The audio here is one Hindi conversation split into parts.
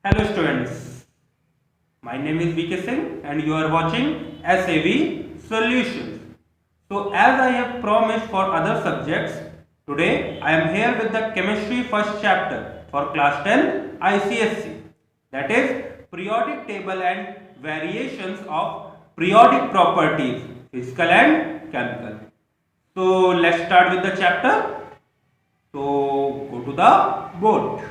Hello students, my name is VK Singh and you are watching SAV Solutions. So as I have promised for other subjects, today I am here with the chemistry first chapter for class 10 ICSC, that is periodic table and variations of periodic properties, physical and chemical. So let's start with the chapter. So go to the board.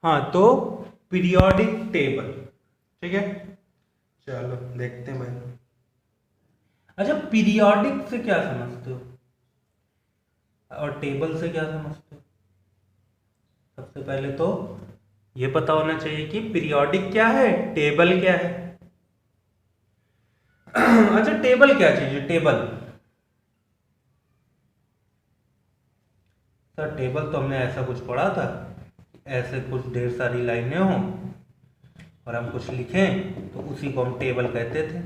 हाँ तो पीरियोडिक टेबल, ठीक है, चलो देखते हैं भाई। अच्छा, पीरियोडिक से क्या समझते हो और टेबल से क्या समझते हो? सबसे पहले तो ये पता होना चाहिए कि पीरियोडिक क्या है, टेबल क्या है। अच्छा, टेबल क्या चीज है? टेबल सर, टेबल तो हमने ऐसा कुछ पढ़ा था, ऐसे कुछ ढेर सारी लाइनें हों और हम कुछ लिखें तो उसी को हम टेबल कहते थे।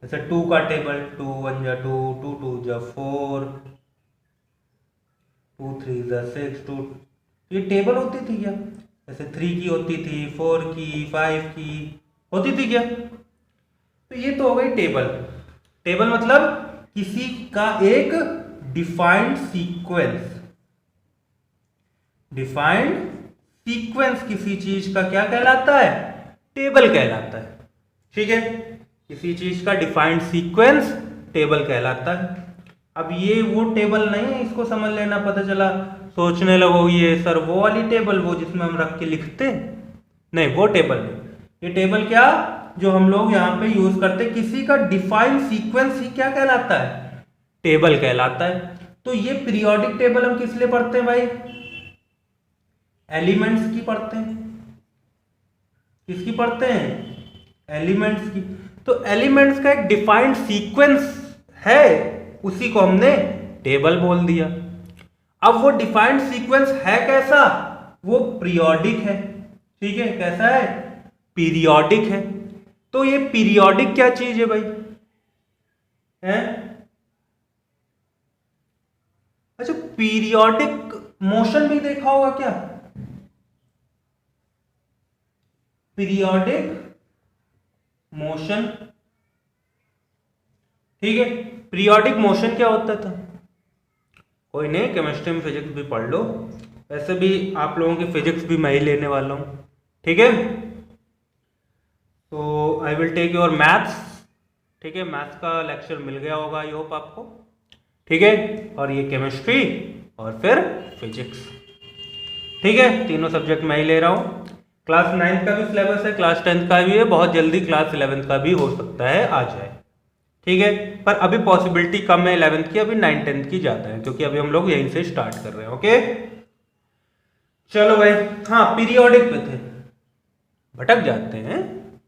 जैसे 2 का टेबल, 2 1 जा 2, 2 2 जा 4, 2 3 जा 6, 2, ये टेबल होती थी क्या? जैसे 3 की होती थी, 4 की, 5 की होती थी क्या? तो ये तो हो गई टेबल। टेबल मतलब किसी का एक डिफाइंड सीक्वेंस, डिफाइंड सीक्वेंस किसी चीज का क्या कहलाता है? टेबल कहलाता है। ठीक है, किसी चीज का डिफाइंड सीक्वेंस टेबल कहलाता है। अब ये वो टेबल नहीं है, इसको समझ लेना। पता चला सोचने लगोगे ये सर वो वाली टेबल, वो जिसमें हम रख के लिखते, नहीं वो टेबल नहीं। ये टेबल क्या जो हम लोग यहाँ पे यूज करते, किसी का डिफाइंड सीक्वेंस ही क्या कहलाता है? टेबल कहलाता है। तो ये पीरियोडिक टेबल हम किस लिए पढ़ते हैं भाई? एलिमेंट्स की पढ़ते हैं। किसकी पढ़ते हैं? एलिमेंट्स की। तो एलिमेंट्स का एक डिफाइंड सीक्वेंस है, उसी को हमने टेबल बोल दिया। अब वो डिफाइंड सीक्वेंस है कैसा? वो पीरियोडिक है। ठीक है, कैसा है? पीरियोडिक है। तो ये पीरियोडिक क्या चीज है भाई? है? अच्छा, पीरियोडिक मोशन भी देखा होगा क्या? पीरियोडिक मोशन, ठीक है। पीरियोडिक मोशन क्या होता था? कोई नहीं, केमिस्ट्री में फिजिक्स भी पढ़ लो, वैसे भी आप लोगों की फिजिक्स भी मैं ही लेने वाला हूं। ठीक है, तो I will take your maths. ठीक है, मैथ्स का लेक्चर मिल गया होगा आई होप आपको। ठीक है, और ये केमिस्ट्री और फिर फिजिक्स। ठीक है, तीनों सब्जेक्ट मैं ही ले रहा हूं। क्लास 9 का भी सिलेबस है, क्लास 10 का भी है, बहुत जल्दी क्लास 11 का भी हो सकता है आ जाए। ठीक है, पर अभी पॉसिबिलिटी कम है 11th की, अभी 9 10th की ज्यादा है, क्योंकि अभी हम लोग यहीं से स्टार्ट कर रहे हैं। ओके चलो भाई, हाँ पीरियोडिक पे थे, भटक जाते हैं।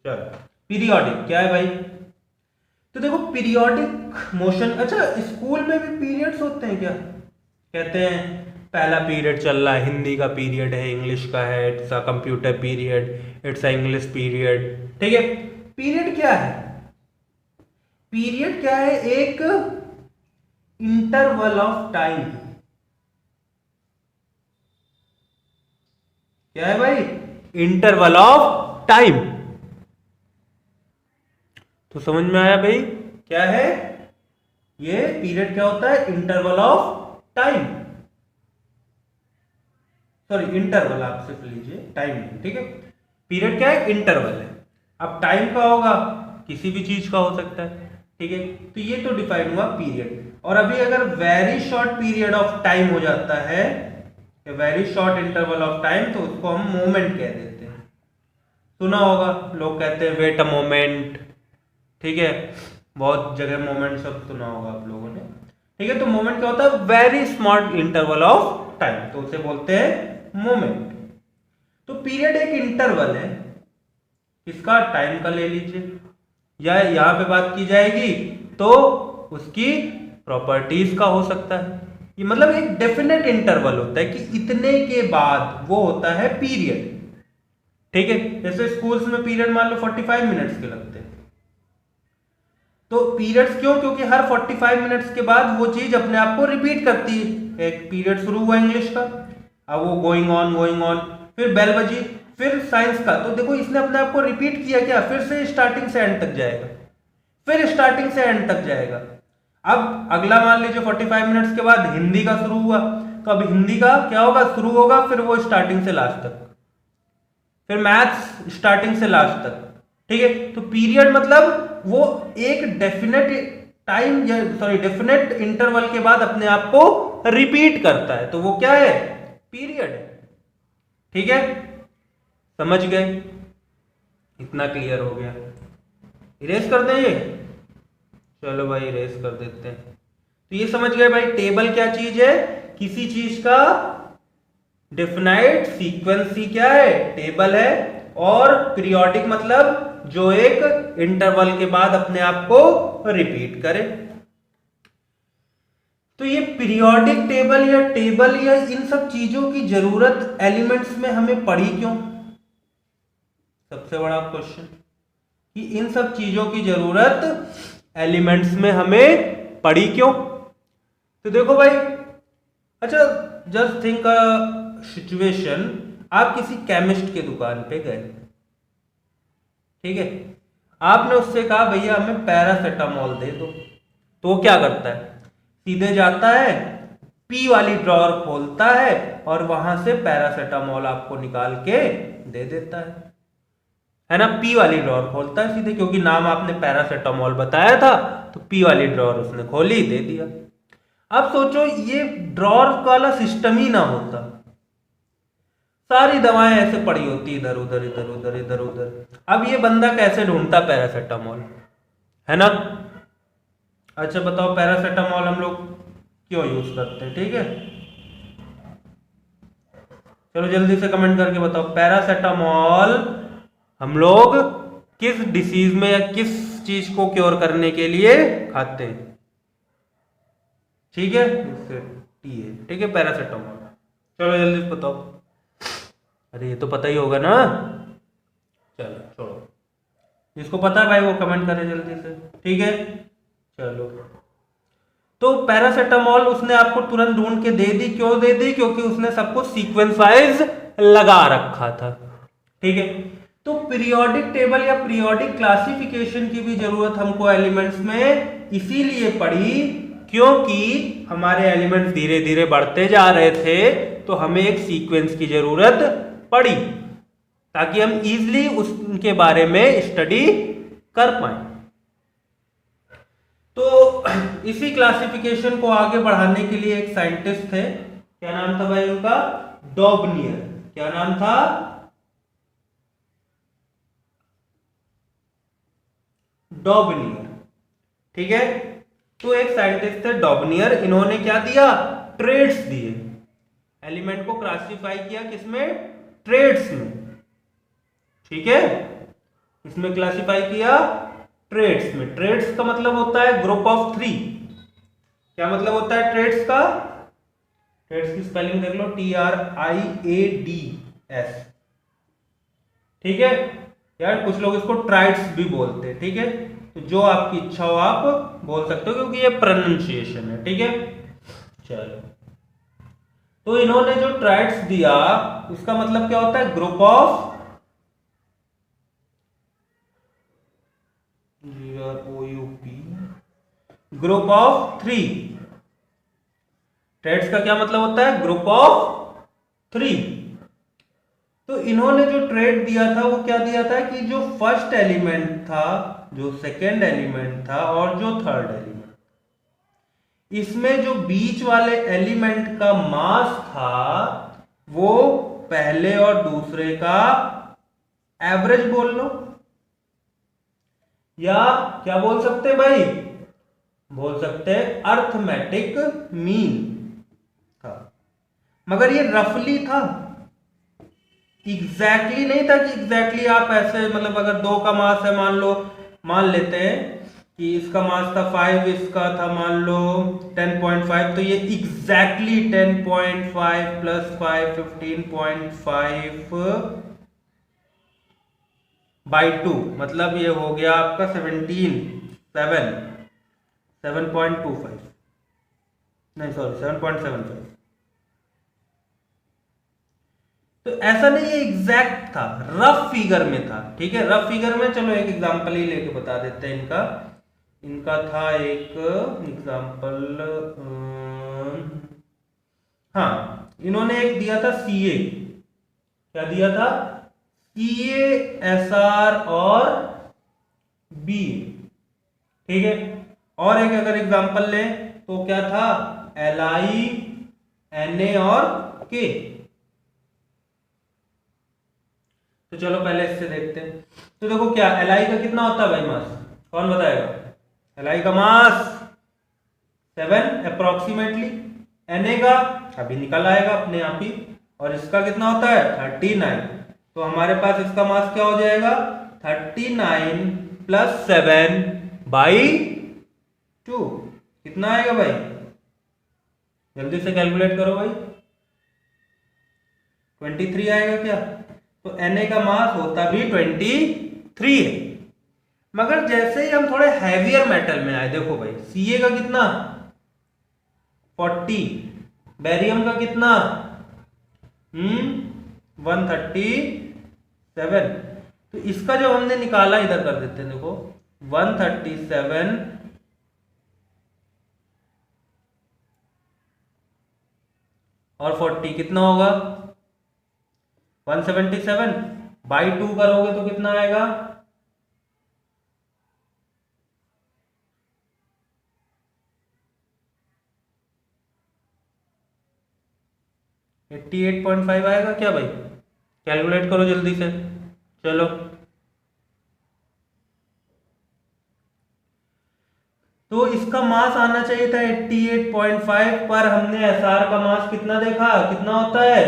चलो, पीरियोडिक क्या है भाई? तो देखो, पीरियोडिक मोशन, अच्छा स्कूल में भी पीरियड्स होते हैं क्या? कहते हैं पहला पीरियड चल रहा है, हिंदी का पीरियड है, इंग्लिश का है, it's a computer period, it's a English period. ठीक है, पीरियड क्या है? पीरियड क्या है? एक इंटरवल ऑफ टाइम। क्या है भाई? Interval of time. तो समझ में आया भाई क्या है ये पीरियड? क्या होता है? Interval of time. Sorry, interval आप सिर्फ लीजिए, टाइम नहीं। ठीक है, पीरियड क्या है? इंटरवल है। अब टाइम का होगा, किसी भी चीज का हो सकता है। ठीक है, तो ये तो डिफाइन हुआ पीरियड। और अभी अगर very short period of time हो जाता है, very short interval of time, तो उसको हम मोमेंट कह देते हैं। सुना होगा, लोग कहते हैं वेट अ मोमेंट। ठीक है, बहुत जगह मोमेंट सब सुना होगा आप लोगों ने। ठीक है, तो मोमेंट क्या होता है? Very small interval of time, तो उसे बोलते हैं मोमेंट। तो पीरियड एक इंटरवल है, इसका टाइम का ले लीजिए, या यहां पे बात की जाएगी तो उसकी प्रॉपर्टीज का हो सकता है। ये मतलब एक डेफिनेट इंटरवल होता है कि इतने के बाद वो होता है पीरियड। ठीक है, जैसे स्कूल्स में पीरियड मान लो 45 मिनट्स के लगते हैं। तो पीरियड्स क्यों? क्योंकि हर 45 मिनट्स के बाद वो चीज अपने आप को रिपीट करती है। एक पीरियड शुरू हुआ इंग्लिश का, अब वो गोइंग ऑन, फिर बेल बजी, फिर साइंस का, तो देखो इसने अपने आप को रिपीट किया क्या, फिर से स्टार्टिंग से एंड तक जाएगा, फिर स्टार्टिंग से एंड तक जाएगा। अब अगला मान लीजिए 45 मिनट्स के बाद हिंदी का शुरू हुआ, तो अब हिंदी का क्या होगा, शुरू होगा, फिर वो स्टार्टिंग से लास्ट तक, फिर मैथ्स स्टार्टिंग से लास्ट तक, ठीक है। तो पीरियड मतलब वो एक डेफिनेट टाइम या सॉरी डेफिनेट इंटरवल के बाद अपने आप को रिपीट करता है, तो वो क्या है, पीरियड है, ठीक है। समझ गए, इतना क्लियर हो गया। इरेज कर दें ये, चलो भाई इरेज कर देते हैं। तो ये समझ गए भाई, टेबल क्या चीज है, किसी चीज का डेफिनाइट सीक्वेंस ही क्या है, टेबल है। और पीरियोडिक मतलब जो एक इंटरवल के बाद अपने आप को रिपीट करे। तो ये पीरियोडिक टेबल या इन सब चीजों की जरूरत एलिमेंट्स में हमें पड़ी क्यों, सबसे बड़ा क्वेश्चन, कि इन सब चीजों की जरूरत एलिमेंट्स में हमें पड़ी क्यों। तो देखो भाई, अच्छा जस्ट थिंक अ सिचुएशन, आप किसी केमिस्ट के दुकान पे गए, ठीक है, आपने उससे कहा भैया हमें पैरासिटामोल दे दो, तो वो क्या करता है, सीधे जाता है, पी वाली ड्रॉअर खोलता है और वहां से पैरासिटामोल आपको निकाल के दे देता है ना। पी वाली ड्रॉअर खोलता है सीधे, क्योंकि नाम आपने पैरासिटामोल बताया था, तो पी वाली ड्रॉअर उसने खोली, दे दिया। अब सोचो ये ड्रॉअर वाला सिस्टम ही ना होता, सारी दवाएं ऐसे पड़ी होती इधर उधर इधर उधर इधर उधर, अब ये बंदा कैसे ढूंढता पैरासिटामोल, है ना। अच्छा बताओ, पैरासिटामोल हम लोग क्यों यूज करते हैं, ठीक है, चलो जल्दी से कमेंट करके बताओ, पैरासिटामोल हम लोग किस डिसीज में या किस चीज को क्योर करने के लिए खाते हैं, ठीक है, इससे टी है, ठीक है, पैरासिटामोल। चलो जल्दी से बताओ, अरे ये तो पता ही होगा ना, चलो छोड़ो, जिसको पता है भाई वो कमेंट करे जल्दी से, ठीक है। चलो, तो पैरासिटामोल उसने आपको तुरंत ढूंढ के दे दी, क्यों दे दी, क्योंकि उसने सबको सीक्वेंस वाइज लगा रखा था, ठीक है। तो पीरियोडिक टेबल या पीरियोडिक क्लासिफिकेशन की भी जरूरत हमको एलिमेंट्स में इसीलिए पड़ी, क्योंकि हमारे एलिमेंट्स धीरे धीरे बढ़ते जा रहे थे, तो हमें एक सीक्वेंस की जरूरत पड़ी, ताकि हम इजीली उसके बारे में स्टडी कर पाए। तो इसी क्लासिफिकेशन को आगे बढ़ाने के लिए एक साइंटिस्ट थे, क्या नाम था भाई उनका, डॉबनियर, क्या नाम था, डॉबनियर, ठीक है। तो एक साइंटिस्ट थे डॉबनियर, इन्होंने क्या दिया, ट्रेड्स दिए, एलिमेंट को क्लासिफाई किया किसमें, ट्रेड्स में, ठीक है, इसमें क्लासिफाई किया ट्रेड्स में। ट्रेड्स का मतलब होता है ग्रुप ऑफ 3, क्या मतलब होता है ट्रेड्स का, ट्रेड्स की स्पेलिंग देख लो, TRIADS, ठीक है यार, कुछ लोग इसको ट्राइड्स भी बोलते हैं, ठीक है, तो जो आपकी इच्छा हो आप बोल सकते हो, क्योंकि ये प्रोनाउंसिएशन है, ठीक है। चलो, तो इन्होंने जो ट्राइड्स दिया उसका मतलब क्या होता है, group of group of 3, triads का क्या मतलब होता है, ग्रुप ऑफ 3। तो इन्होंने जो ट्रेड दिया था वो क्या दिया था, कि जो फर्स्ट एलिमेंट था, जो सेकेंड एलिमेंट था और जो थर्ड एलिमेंट, इसमें जो बीच वाले एलिमेंट का मास था वो पहले और दूसरे का एवरेज बोल लो, या क्या बोल सकते हैं भाई, बोल सकते हैं अर्थमेटिक मीन था। मगर ये रफली था, एग्जैक्टली नहीं था, कि एग्जैक्टली आप ऐसे मतलब अगर 2 का मास है, मान लेते हैं कि इसका मास था 5, इसका था मान लो 10.5, तो ये एग्जैक्टली 10.5 प्लस 5 15.5 बाई 2, मतलब ये हो गया आपका 7.25, नहीं सॉरी 7.75, तो ऐसा नहीं है एग्जैक्ट था, रफ फिगर में था, ठीक है, रफ फिगर में। चलो एक एग्जांपल ही लेके बता देते हैं इनका। इनका था एक एग्जांपल, हाँ, इन्होंने एक दिया था सीए, क्या दिया था, सीए, एसआर और बी, ठीक है। और एक अगर एग्जांपल ले तो क्या था, एलआई, एनए और के। तो चलो पहले इससे देखते हैं। तो देखो क्या एलआई का कितना होता है भाई मास, कौन बताएगा। एलआई का मास 7 अप्रोक्सीमेटली, एनए का अभी निकल आएगा अपने आप ही, और इसका कितना होता है 39। तो हमारे पास इसका मास क्या हो जाएगा 39 + 7/2, कितना आएगा भाई, जल्दी से कैलकुलेट करो भाई, 23 आएगा क्या। तो Na का मास होता भी 23 है। मगर जैसे ही हम थोड़े हैवियर मेटल में आए, देखो भाई Ca का कितना 40, बेरियम का कितना 137। तो इसका जो हमने निकाला इधर कर देते हैं, देखो 137 और 40 कितना होगा 177/2 करोगे तो कितना आएगा 88.5 आएगा क्या भाई, कैलकुलेट करो जल्दी से, चलो। तो इसका मास आना चाहिए था 88.5, पर हमने एसआर का मास कितना देखा, कितना होता है,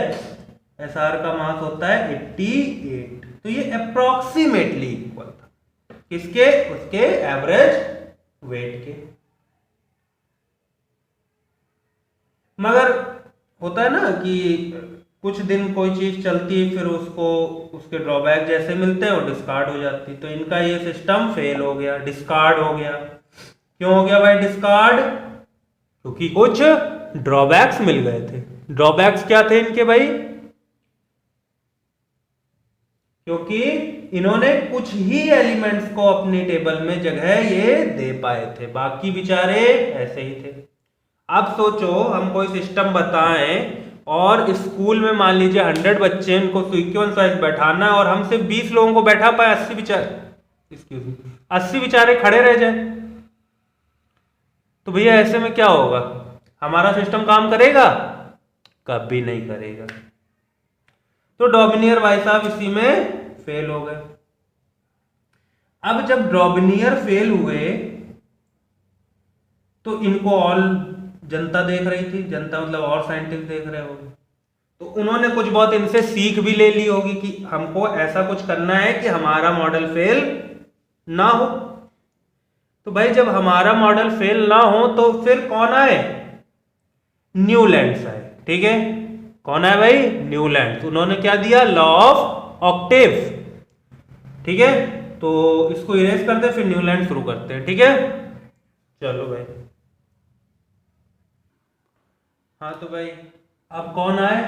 एसआर का मास होता है 88। तो ये अप्रोक्सीमेटली इक्वल था किसके, उसके एवरेज वेट के। मगर होता है ना कि कुछ दिन कोई चीज चलती है, फिर उसको उसके ड्रॉबैक जैसे मिलते हैं वो डिस्कार्ड हो जाती। तो इनका ये सिस्टम फेल हो गया, डिस्कार्ड हो गया। क्यों हो गया भाई डिस्कार्ड, क्योंकि कुछ ड्रॉबैक्स मिल गए थे। ड्रॉबैक्स क्या थे इनके भाई, क्योंकि इन्होंने कुछ ही एलिमेंट्स को अपनी टेबल में जगह ये दे पाए थे, बाकी बेचारे ऐसे ही थे। अब सोचो हम कोई सिस्टम बताएं और स्कूल में मान लीजिए 100 बच्चे, इनको सीक्वेंस वाइज बैठाना है और हम सिर्फ 20 लोगों को बैठा पाए, 80 बेचारे खड़े रह जाए, तो भैया ऐसे में क्या होगा, हमारा सिस्टम काम करेगा, कभी नहीं करेगा। तो डॉबिनियर भाई साहब इसी में फेल हो गए। अब जब डॉबिनियर फेल हुए तो इनको ऑल जनता देख रही थी, जनता मतलब और साइंटिस्ट देख रहे होंगे, तो उन्होंने कुछ बहुत इनसे सीख भी ले ली होगी कि हमको ऐसा कुछ करना है कि हमारा मॉडल फेल ना हो। तो भाई जब हमारा मॉडल फेल ना हो तो फिर कौन आए, न्यूलैंड्स आए, ठीक है, कौन आए भाई, न्यूलैंड्स। उन्होंने क्या दिया, लॉ ऑफ ऑक्टेव, ठीक है। तो इसको इरेज करते हैं, फिर न्यूलैंड शुरू करते हैं, ठीक है, चलो भाई। हाँ तो भाई अब कौन आए,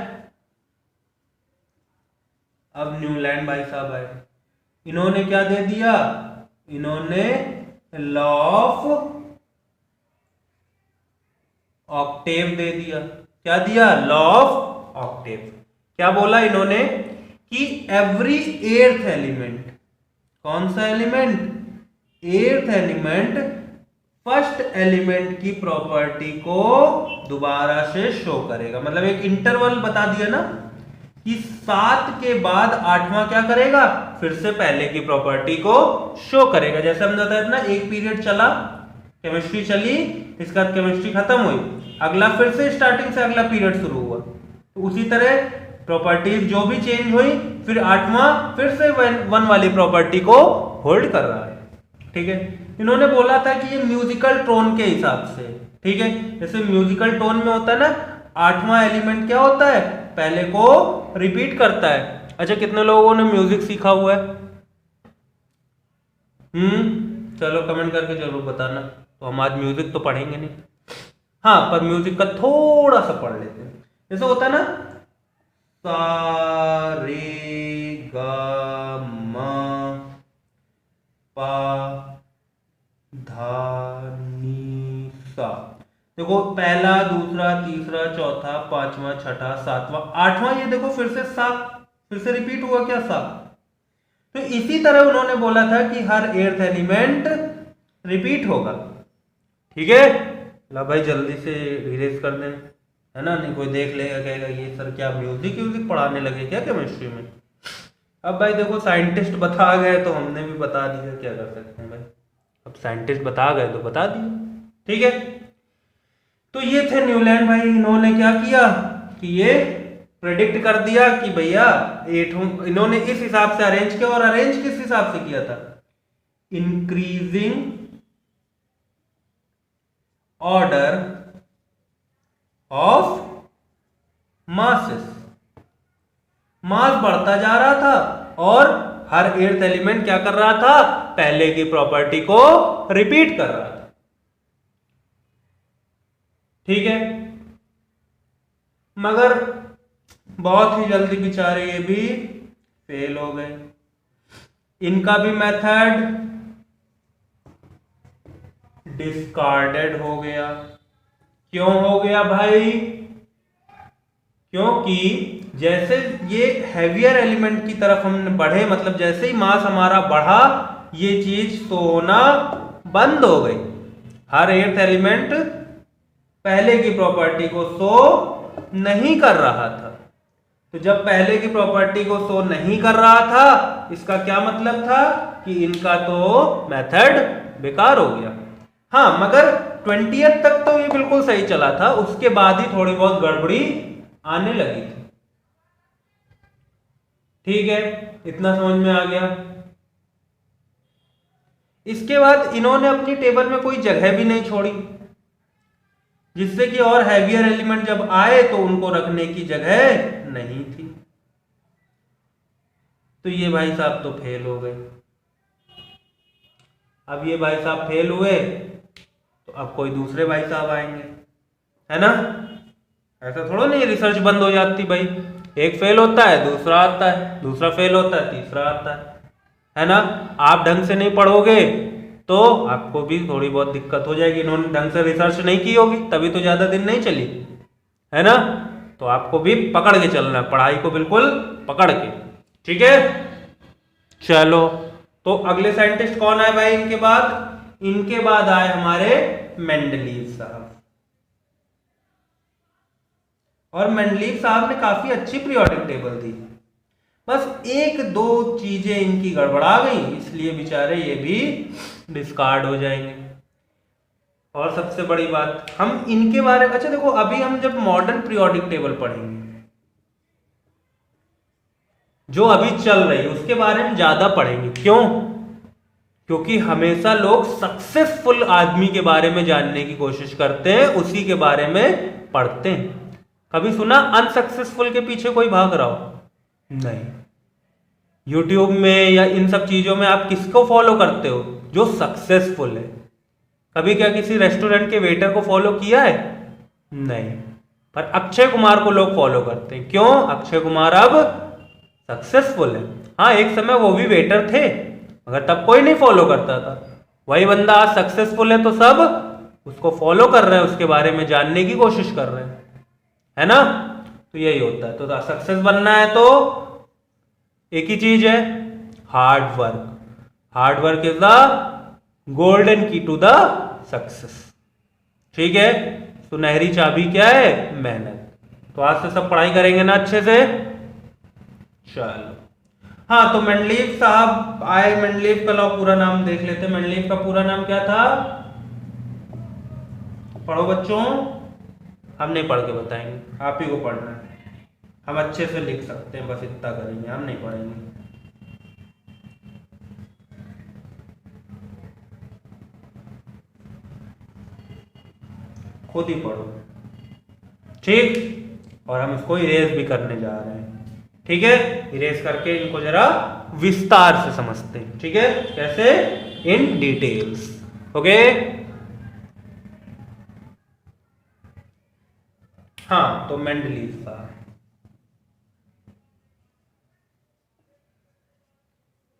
अब न्यूलैंड भाई साहब आए। इन्होंने क्या दे दिया, इन्होंने लॉ ऑफ ऑक्टेव दे दिया। क्या दिया, लॉ ऑफ ऑक्टेव। क्या बोला इन्होंने कि एवरी एर्थ एलिमेंट, कौन सा element, earth element first element की प्रॉपर्टी को दोबारा से शो करेगा। मतलब एक इंटरवल बता दिया ना कि 7 के बाद 8वां क्या करेगा, फिर से पहले की प्रॉपर्टी को शो करेगा। जैसे हमने बताया ना, एक पीरियड चला, केमिस्ट्री चली, इसके बाद केमिस्ट्री खत्म हुई, अगला फिर से स्टार्टिंग से अगला पीरियड शुरू हुआ। तो उसी तरह प्रॉपर्टीज जो भी चेंज हुई, फिर 8वां फिर से 1 वाली प्रॉपर्टी को होल्ड कर रहा है, ठीक है। इन्होंने बोला था कि ये म्यूजिकल टोन के हिसाब से, ठीक है, जैसे म्यूजिकल टोन में होता है ना, 8वां एलिमेंट क्या होता है, पहले को रिपीट करता है। अच्छा कितने लोगों ने म्यूजिक सीखा हुआ है, चलो कमेंट करके जरूर बताना। तो हम आज म्यूजिक तो पढ़ेंगे नहीं, हाँ, पर म्यूजिक का थोड़ा सा पढ़ लेते हैं। जैसे होता है ना, सा देखो पहला, दूसरा, तीसरा, चौथा, पांचवा, छठा, सातवां, आठवां, ये देखो फिर से सात, फिर से रिपीट हुआ क्या, सात। तो इसी तरह उन्होंने बोला था कि हर एर्थ एलिमेंट रिपीट होगा। ठीक है, ला भाई जल्दी से इरेज कर दें, है ना, नहीं कोई देख लेगा कहेगा ये सर क्या म्यूजिक म्यूजिक पढ़ाने लगे क्या केमिस्ट्री में। अब भाई देखो साइंटिस्ट बता गए तो हमने भी बता दिया, क्या कर सकते हैं भाई, अब साइंटिस्ट बता गए तो बता दिए। ठीक है, तो ये थे न्यूलैंड भाई, इन्होंने क्या किया कि ये प्रेडिक्ट कर दिया कि भैया एटम, इन्होंने इस हिसाब से अरेंज किया, और अरेंज किस हिसाब से किया था, इंक्रीजिंग ऑर्डर ऑफ मासेस, मास बढ़ता जा रहा था और हर एर्थ एलिमेंट क्या कर रहा था, पहले की प्रॉपर्टी को रिपीट कर रहा था। ठीक है, मगर बहुत ही जल्दी बेचारे ये भी फेल हो गए, इनका भी मेथड डिस्कार्डेड हो गया। क्यों हो गया भाई, क्योंकि जैसे ये हैवियर एलिमेंट की तरफ हम बढ़े, मतलब जैसे ही मास हमारा बढ़ा, ये चीज तो होना बंद हो गई। हर एर्थ एलिमेंट पहले की प्रॉपर्टी को शो नहीं कर रहा था। तो जब पहले की प्रॉपर्टी को शो नहीं कर रहा था, इसका क्या मतलब था कि इनका तो मेथड बेकार हो गया। हाँ, मगर 20th तक तो ये बिल्कुल सही चला था, उसके बाद ही थोड़ी बहुत गड़बड़ी आने लगी थी। ठीक है, इतना समझ में आ गया। इसके बाद इन्होंने अपनी टेबल में कोई जगह भी नहीं छोड़ी, जिससे कि और हैवियर एलिमेंट जब आए तो उनको रखने की जगह नहीं थी। तो ये भाई साहब तो फेल हो गए। अब ये भाई साहब फेल हुए तो अब कोई दूसरे भाई साहब आएंगे, है ना, ऐसा थोड़ा नहीं रिसर्च बंद हो जाती भाई, एक फेल होता है दूसरा आता है, दूसरा फेल होता है तीसरा आता है ना। आप ढंग से नहीं पढ़ोगे तो आपको भी थोड़ी बहुत दिक्कत हो जाएगी, इन्होंने ढंग से रिसर्च नहीं की होगी तभी तो ज्यादा दिन नहीं चली, है ना। तो आपको भी पकड़ के चलना है, पढ़ाई को बिल्कुल पकड़ के। ठीक है, चलो, तो अगले साइंटिस्ट कौन आए भाई इनके बाद, इनके बाद आए हमारे मेंडलीव साहब। और मेंडलीव साहब ने काफी अच्छी पीरियोडिक टेबल दी, बस एक दो चीजें इनकी गड़बड़ा गई, इसलिए बेचारे ये भी डिस्कार्ड हो जाएंगे। और सबसे बड़ी बात हम इनके बारे में, अच्छा देखो अभी हम जब मॉडर्न पीरियोडिक टेबल पढ़ेंगे जो अभी चल रही है उसके बारे में ज्यादा पढ़ेंगे। क्यों, क्योंकि हमेशा लोग सक्सेसफुल आदमी के बारे में जानने की कोशिश करते हैं, उसी के बारे में पढ़ते हैं। कभी सुना अनसक्सेसफुल के पीछे कोई भाग रहा हो, नहीं। यूट्यूब में या इन सब चीजों में आप किसको फॉलो करते हो, जो सक्सेसफुल है। कभी क्या किसी रेस्टोरेंट के वेटर को फॉलो किया है, नहीं। पर अक्षय कुमार को लोग फॉलो करते हैं, क्यों, अक्षय कुमार अब सक्सेसफुल है। हाँ, एक समय वो भी वेटर थे मगर तब कोई नहीं फॉलो करता था, वही बंदा आज सक्सेसफुल है तो सब उसको फॉलो कर रहे हैं, उसके बारे में जानने की कोशिश कर रहे हैं, है ना। तो यही होता है, तो सक्सेस बनना है तो एक ही चीज है, hard work. Hard work is the golden की टू द सक्सेस। ठीक है, सुनहरी चाबी क्या है, मेहनत। तो आज से सब पढ़ाई करेंगे ना अच्छे से, चलो। हाँ, तो मेंडलीव साहब आए, मेंडलीव का पूरा नाम देख लेते हैं। मेंडलीव का पूरा नाम क्या था, पढ़ो बच्चों, हम नहीं पढ़ के बताएंगे, आप ही को पढ़ना है। हम अच्छे से लिख सकते हैं, बस इतना करेंगे, हम नहीं पढ़ेंगे। खुद ही पढ़ो, ठीक। और हम इसको इरेज भी करने जा रहे हैं, ठीक है। इरेज करके इनको जरा विस्तार से समझते हैं, ठीक है, कैसे, इन डिटेल्स, ओके। हाँ, तो मेंडलीव साहब,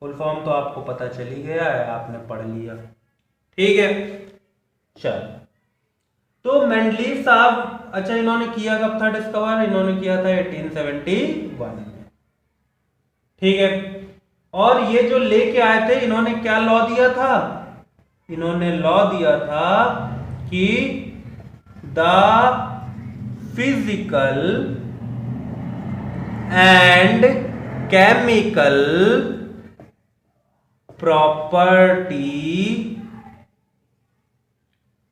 फुल फॉर्म तो आपको पता चल ही गया है, आपने पढ़ लिया, ठीक है। चल, तो मेंडलीव साहब, अच्छा इन्होंने किया कब था डिस्कवर? इन्होंने किया था 1871 में, ठीक है। और ये जो लेके आए थे, इन्होंने क्या लॉ दिया था? इन्होंने लॉ दिया था कि the physical and chemical property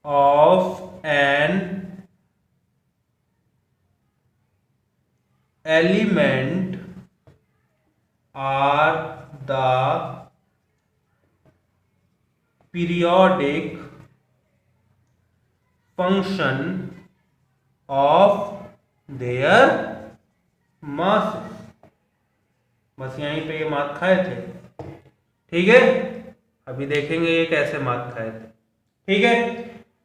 of an element are the periodic function of their mass. बस यहीं पे ये मात खाए थे, ठीक है। अभी देखेंगे ये कैसे मात खाए थे, ठीक है।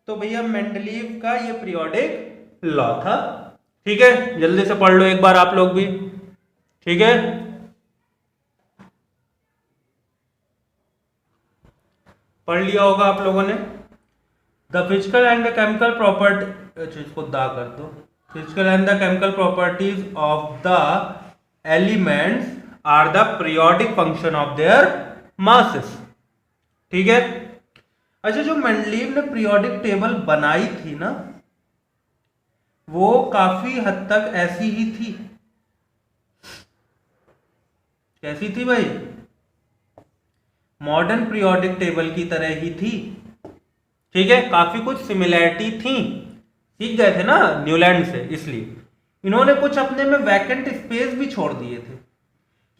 तो भैया मेंडलीव का ये पीरियोडिक लॉ था, ठीक है। जल्दी से पढ़ लो एक बार आप लोग भी, ठीक है। पढ़ लिया होगा आप लोगों ने। The physical and the chemical property, इसको दा कर दो। Physical and the chemical properties of the elements are the periodic function of their masses, ठीक है। अच्छा, जो मेंडलीव ने पीरियोडिक टेबल बनाई थी ना, वो काफी हद तक ऐसी ही थी। कैसी थी भाई? मॉडर्न पीरियोडिक टेबल की तरह ही थी, ठीक है। काफी कुछ सिमिलैरिटी थी, सीख गए थे ना न्यूलैंड से, इसलिए इन्होंने कुछ अपने में वैकेंट स्पेस भी छोड़ दिए थे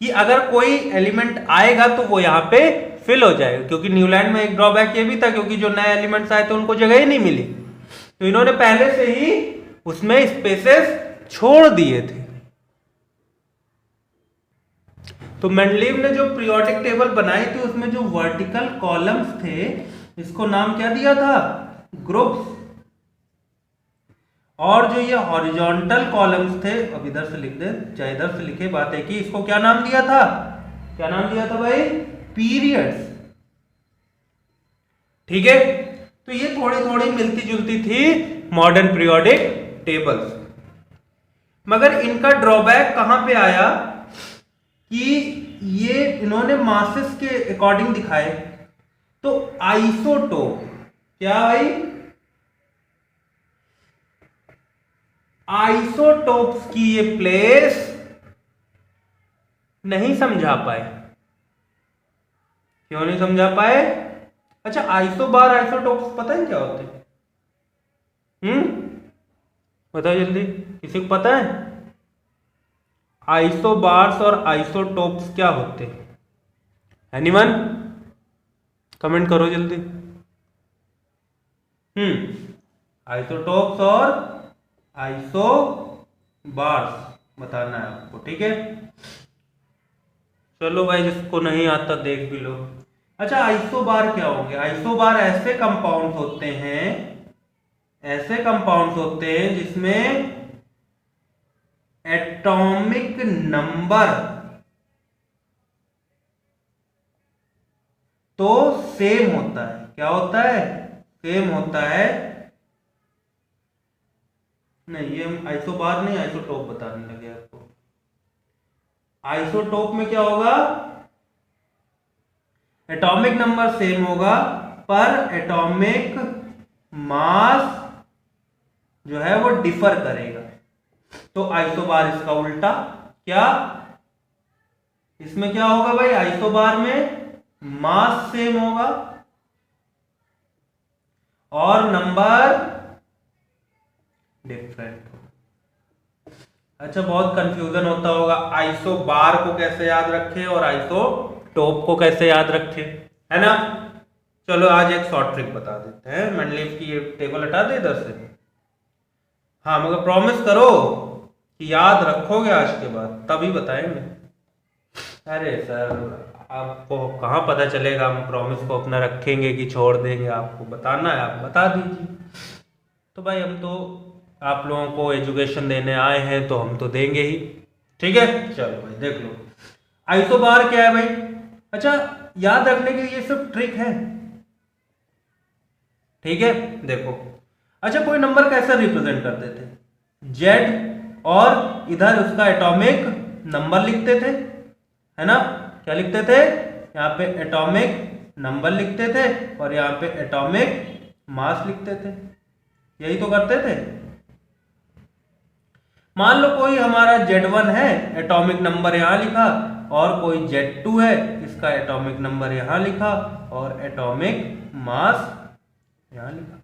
कि अगर कोई एलिमेंट आएगा तो वो यहाँ पे फिल हो जाएगा। क्योंकि न्यूलैंड में एक ड्रॉबैक ये भी था, क्योंकि जो नए एलिमेंट्स आए थे उनको जगह ही नहीं मिली, तो इन्होंने पहले से ही उसमें स्पेसेस छोड़ दिए थे। तो मेंडलीव ने जो पीरियोडिक टेबल बनाई थी, उसमें जो वर्टिकल कॉलम्स थे, इसको नाम क्या दिया था? ग्रुप्स। और जो ये हॉरिजॉन्टल कॉलम्स थे, अब इधर से लिख दे चाहे इधर से लिखे, बात है कि इसको क्या नाम दिया था? क्या नाम दिया था भाई? पीरियड्स, ठीक है। तो ये थोड़ी थोड़ी मिलती जुलती थी मॉडर्न पीरियोडिक टेबल्स, मगर इनका ड्रॉबैक कहां पे आया कि ये इन्होंने मासेस के अकॉर्डिंग दिखाए। तो आइसोटोप, क्या भाई? आइसोटोप्स की ये प्लेस नहीं समझा पाए। क्यों नहीं समझा पाए? अच्छा, आइसोबार आइसोटोप्स पता है क्या होते? बताओ जल्दी, किसी को पता है? आइसोबार्स और आइसोटोप्स क्या होते हैं? एनीवन? कमेंट करो जल्दी। आइसोटोप्स और आइसोबार्स बताना है आपको, ठीक है। चलो भाई, जिसको नहीं आता देख भी लो। अच्छा, आइसोबार क्या होंगे? आइसोबार ऐसे कंपाउंड्स होते हैं, ऐसे कंपाउंड्स होते हैं जिसमें एटॉमिक नंबर तो सेम होता है। क्या होता है? सेम होता है। नहीं, ये हम आइसोबार नहीं, आइसोटोप बताने लगे आपको। आइसोटोप में क्या होगा? एटॉमिक नंबर सेम होगा, पर एटॉमिक मास जो है वो डिफर करेगा। तो आइसोबार इसका उल्टा। क्या? इसमें क्या होगा भाई? आइसोबार में मास सेम होगा और नंबर डिफरेंट होगा। अच्छा, बहुत कंफ्यूजन होता होगा, आइसोबार को कैसे याद रखें और आइसोटोप को कैसे याद रखें, है ना। चलो आज एक शॉर्ट ट्रिक बता देते हैं। मेंडलीव की ये टेबल हटा दे इधर से। हाँ, मगर प्रॉमिस करो कि याद रखोगे आज के बाद, तभी बताएंगे। अरे सर, आपको कहाँ पता चलेगा हम प्रॉमिस को अपना रखेंगे कि छोड़ देंगे? आपको बताना है, आप बता दीजिए। तो भाई, हम तो आप लोगों को एजुकेशन देने आए हैं, तो हम तो देंगे ही, ठीक है। चलो भाई देख लो, आइसोबार क्या है भाई? अच्छा, याद रखने के ये सब ट्रिक है, ठीक है। देखो, अच्छा, कोई नंबर कैसे रिप्रेजेंट करते थे? जेड और इधर उसका एटॉमिक नंबर लिखते थे, है ना? क्या लिखते थे? यहाँ पे एटॉमिक नंबर लिखते थे और यहाँ पे एटॉमिक मास लिखते थे। यही तो करते थे। मान लो कोई हमारा Z1 है, एटॉमिक नंबर यहां लिखा, और कोई Z2 है, इसका एटॉमिक नंबर यहां लिखा और एटॉमिक मास यहां लिखा।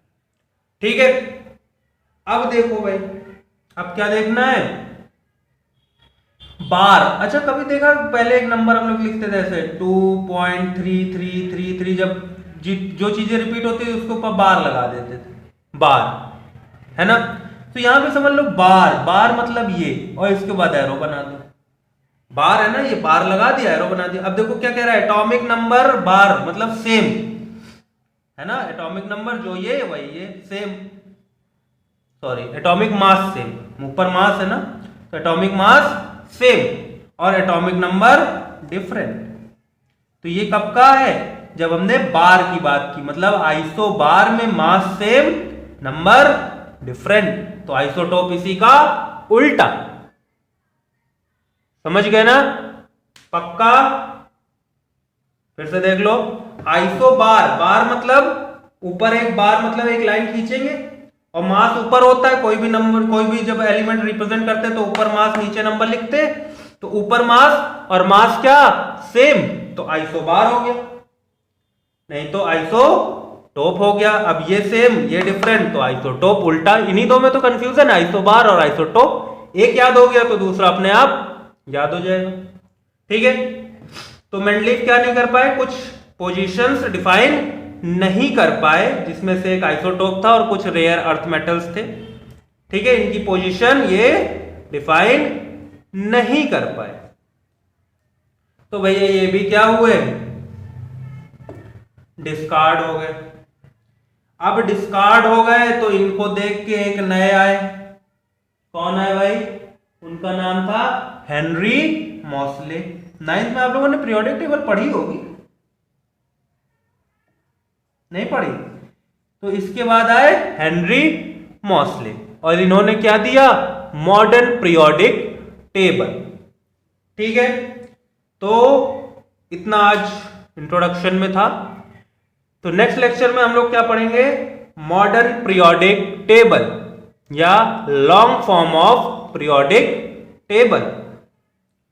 ठीक है, अब देखो भाई, अब क्या देखना है? बार। अच्छा, कभी देखा पहले एक नंबर हम लोग लिखते थे ऐसे 2.3333, जब जो चीजें रिपीट होती है उसके ऊपर बार लगा देते थे, बार, है ना? तो यहां पे समझ लो बार, बार मतलब ये, और इसके बाद एरो बना दो। बार है ना, ये बार लगा दिया, एरो बना दिया। अब देखो क्या कह रहा है, एटॉमिक नंबर बार मतलब सेम, है ना? एटॉमिक नंबर जो ये वही ये same, sorry atomic mass same, ऊपर मास है ना, तो एटॉमिक मास सेम और एटॉमिक नंबर डिफरेंट। तो ये कब का है? जब हमने बार की बात की, मतलब आइसो बार में मास सेम नंबर डिफरेंट, तो आइसोटोप इसी का उल्टा। समझ गए ना? पक्का? फिर से देख लो, आइसो बार, बार मतलब ऊपर एक बार मतलब एक लाइन खींचेंगे और मास ऊपर होता है, कोई भी नंबर, कोई भी जब एलिमेंट रिप्रेजेंट करते हैं तो ऊपर मास नीचे नंबर लिखते, तो ऊपर मास और मास क्या सेम, तो आइसो बार हो गया, नहीं तो आइसो टोप हो गया। अब ये सेम ये डिफरेंट, तो आइसोटोप उल्टा। इन्हीं दो में तो कंफ्यूजन है, आइसो बार और आइसोटोप। एक याद हो गया तो दूसरा अपने आप याद हो जाएगा। ठीक है, तो मेंडलीफ क्या नहीं कर पाए? कुछ पोजीशंस डिफाइन नहीं कर पाए, जिसमें से एक आइसोटोप था और कुछ रेयर अर्थ मेटल्स थे। ठीक है, इनकी पोजीशन ये डिफाइन नहीं कर पाए। तो भैया ये भी क्या हुए? डिस्कार्ड हो गए। अब डिस्कार्ड हो गए तो इनको देख के एक नए आए। कौन आए भाई? उनका नाम था हेनरी मॉसले। 9th में आप लोगों ने पीरियोडिक टेबल पढ़ी होगी, नहीं पढ़ी? तो इसके बाद आए हेनरी मॉसले और इन्होंने क्या दिया? Modern periodic table. ठीक है, तो इतना आज इंट्रोडक्शन में था। तो नेक्स्ट लेक्चर में हम लोग क्या पढ़ेंगे? मॉडर्न पीरियोडिक टेबल या long form of periodic table.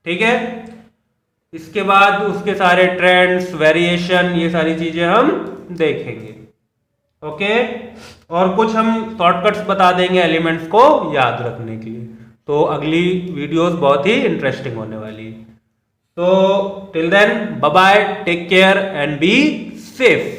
ठीक है, इसके बाद उसके सारे ट्रेंड्स, वेरिएशन, ये सारी चीजें हम देखेंगे। ओके, और कुछ हम शॉर्टकट्स बता देंगे एलिमेंट्स को याद रखने के लिए। तो अगली वीडियोस बहुत ही इंटरेस्टिंग होने वाली है। तो till then, bye bye, take care and be safe.